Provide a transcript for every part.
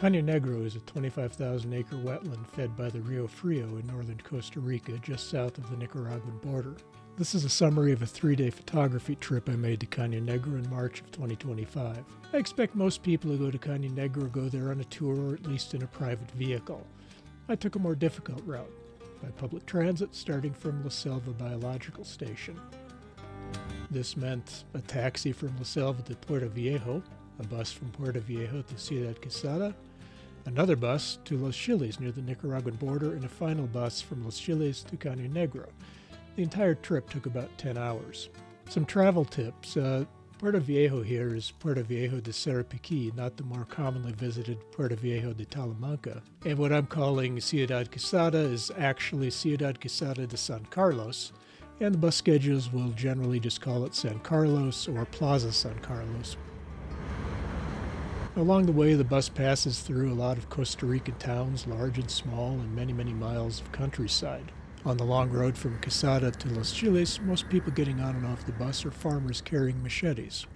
Caño Negro is a 25,000-acre wetland fed by the Rio Frio in northern Costa Rica, just south of the Nicaraguan border. This is a summary of a 3-day photography trip I made to Caño Negro in March of 2025. I expect most people who go to Caño Negro go there on a tour or at least in a private vehicle. I took a more difficult route, by public transit starting from La Selva Biological Station. This meant a taxi from La Selva to Puerto Viejo, a bus from Puerto Viejo to Ciudad Quesada, another bus to Los Chiles near the Nicaraguan border, and a final bus from Los Chiles to Caño Negro. The entire trip took about 10 hours. Some travel tips. Puerto Viejo here is Puerto Viejo de Sarapiquí, not the more commonly visited Puerto Viejo de Talamanca. And what I'm calling Ciudad Quesada is actually Ciudad Quesada de San Carlos, and the bus schedules will generally just call it San Carlos or Plaza San Carlos. Along the way, the bus passes through a lot of Costa Rican towns, large and small, and many, many miles of countryside. On the long road from Quesada to Los Chiles, most people getting on and off the bus are farmers carrying machetes.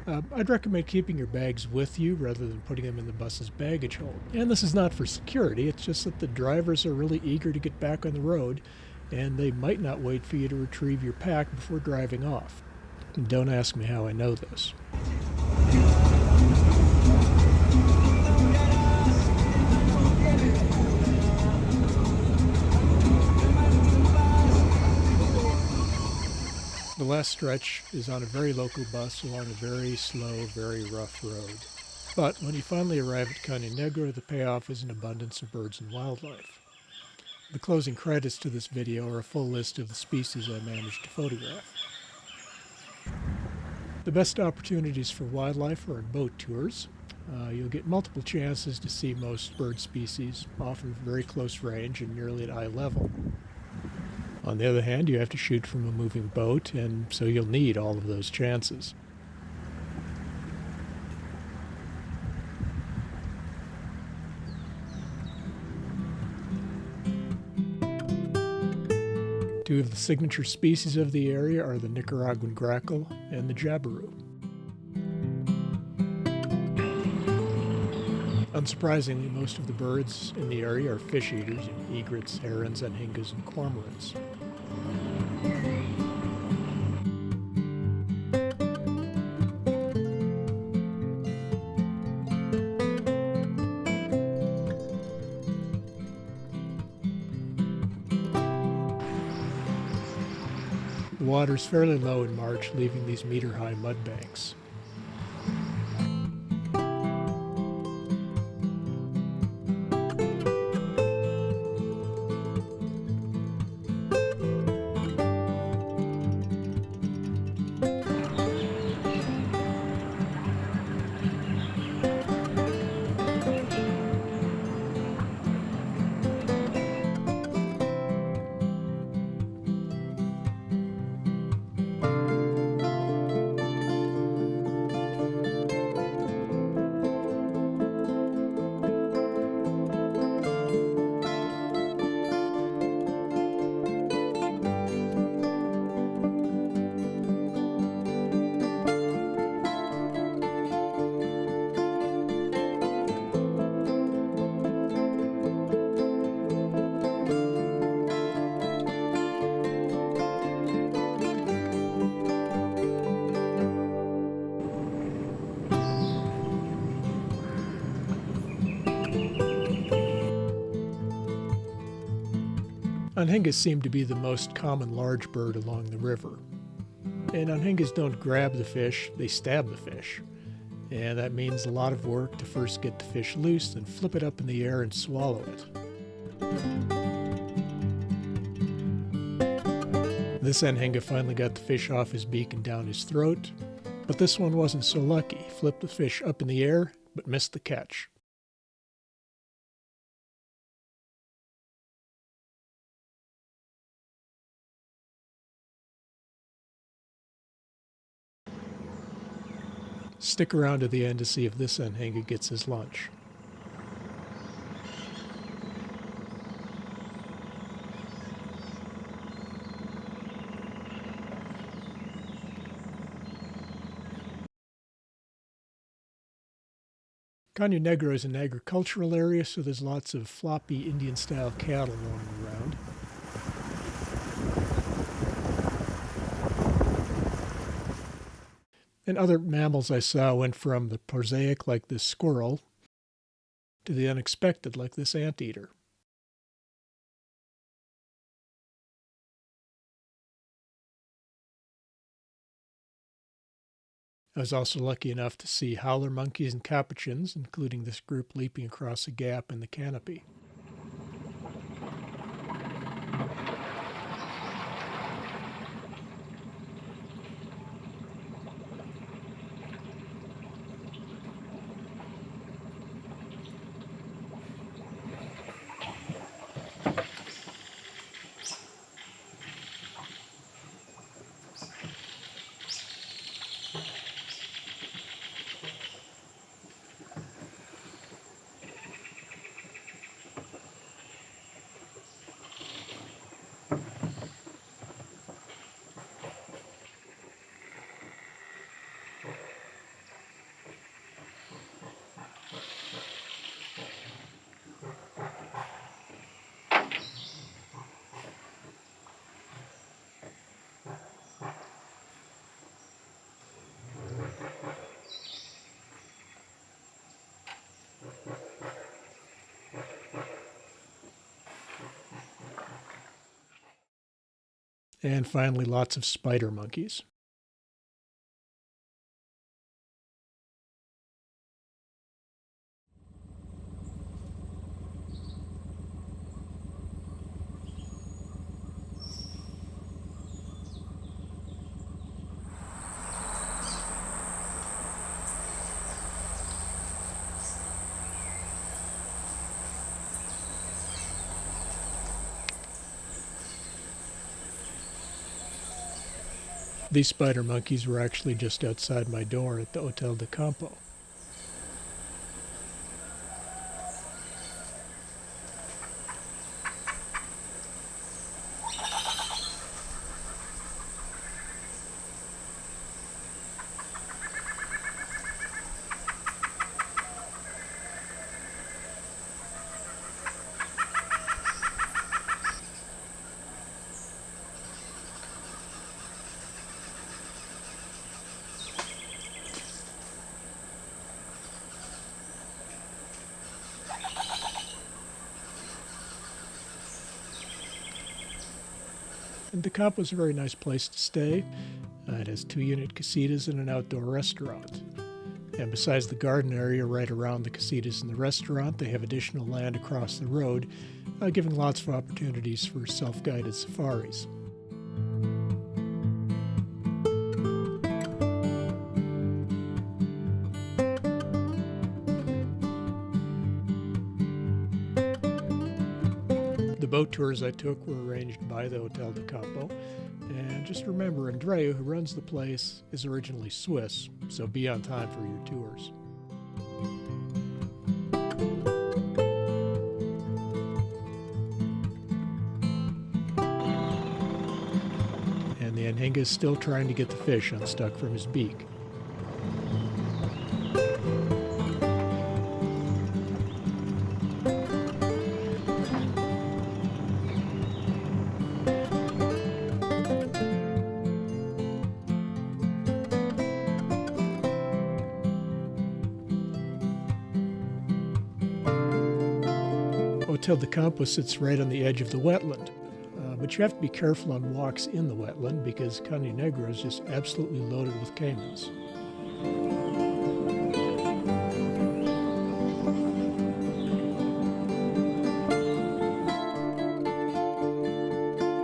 I'd recommend keeping your bags with you rather than putting them in the bus's baggage hold. And this is not for security, it's just that the drivers are really eager to get back on the road, and they might not wait for you to retrieve your pack before driving off. And don't ask me how I know this. The last stretch is on a very local bus along a very slow, very rough road. But when you finally arrive at Caño Negro, the payoff is an abundance of birds and wildlife. The closing credits to this video are a full list of the species I managed to photograph. The best opportunities for wildlife are in boat tours. You'll get multiple chances to see most bird species, often very close range and nearly at eye level. On the other hand, you have to shoot from a moving boat, and so you'll need all of those chances. Two of the signature species of the area are the Nicaraguan grackle and the jabiru. Unsurprisingly, most of the birds in the area are fish eaters, egrets, herons, anhingas, and cormorants. The water is fairly low in March, leaving these meter-high mud banks. Anhingas seem to be the most common large bird along the river. And anhingas don't grab the fish, they stab the fish. And that means a lot of work to first get the fish loose, then flip it up in the air and swallow it. This anhinga finally got the fish off his beak and down his throat, but this one wasn't so lucky. He flipped the fish up in the air, but missed the catch. Stick around to the end to see if this anhinga gets his lunch. Caño Negro is an agricultural area, so there's lots of floppy Indian-style cattle roaming around. And other mammals I saw went from the prosaic, like this squirrel, to the unexpected, like this anteater. I was also lucky enough to see howler monkeys and capuchins, including this group leaping across a gap in the canopy. And finally, lots of spider monkeys. These spider monkeys were actually just outside my door at the Hotel de Campo. And De Campo is a very nice place to stay. It has 2-unit casitas and an outdoor restaurant. And besides the garden area right around the casitas and the restaurant, they have additional land across the road, giving lots of opportunities for self-guided safaris. The boat tours I took were arranged by the Hotel de Campo. And just remember, Andrea, who runs the place, is originally Swiss, so be on time for your tours. And the anhinga is still trying to get the fish unstuck from his beak. Hotel de Campo sits right on the edge of the wetland, but you have to be careful on walks in the wetland because Caño Negro is just absolutely loaded with caimans.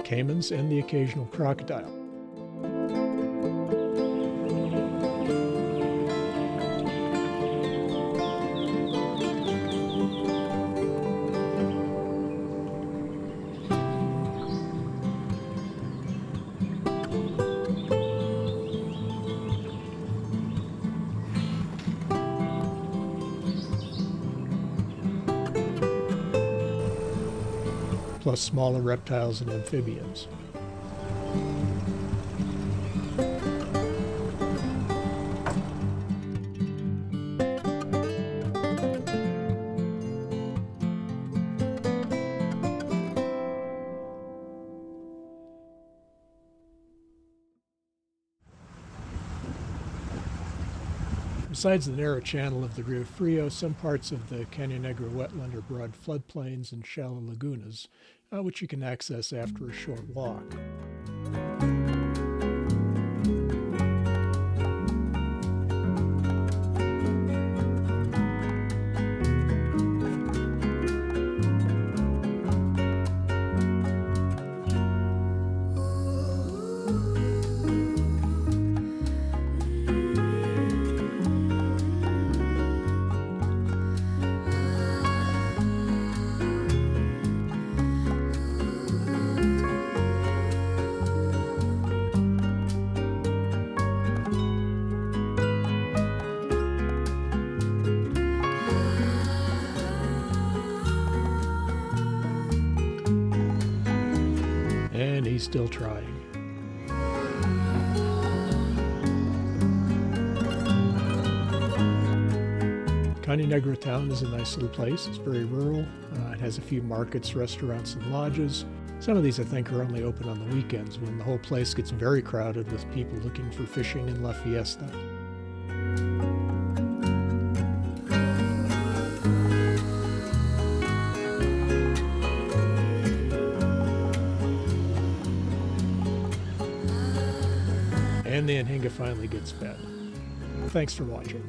Caimans and the occasional crocodile. Plus smaller reptiles and amphibians. Besides the narrow channel of the Rio Frio, some parts of the Caño Negro wetland are broad floodplains and shallow lagunas, which you can access after a short walk. And he's still trying. Caño Negro town is a nice little place. It's very rural. It has a few markets, restaurants, and lodges. Some of these I think are only open on the weekends when the whole place gets very crowded with people looking for fishing in La Fiesta. And the Anhinga finally gets fed. Thanks for watching.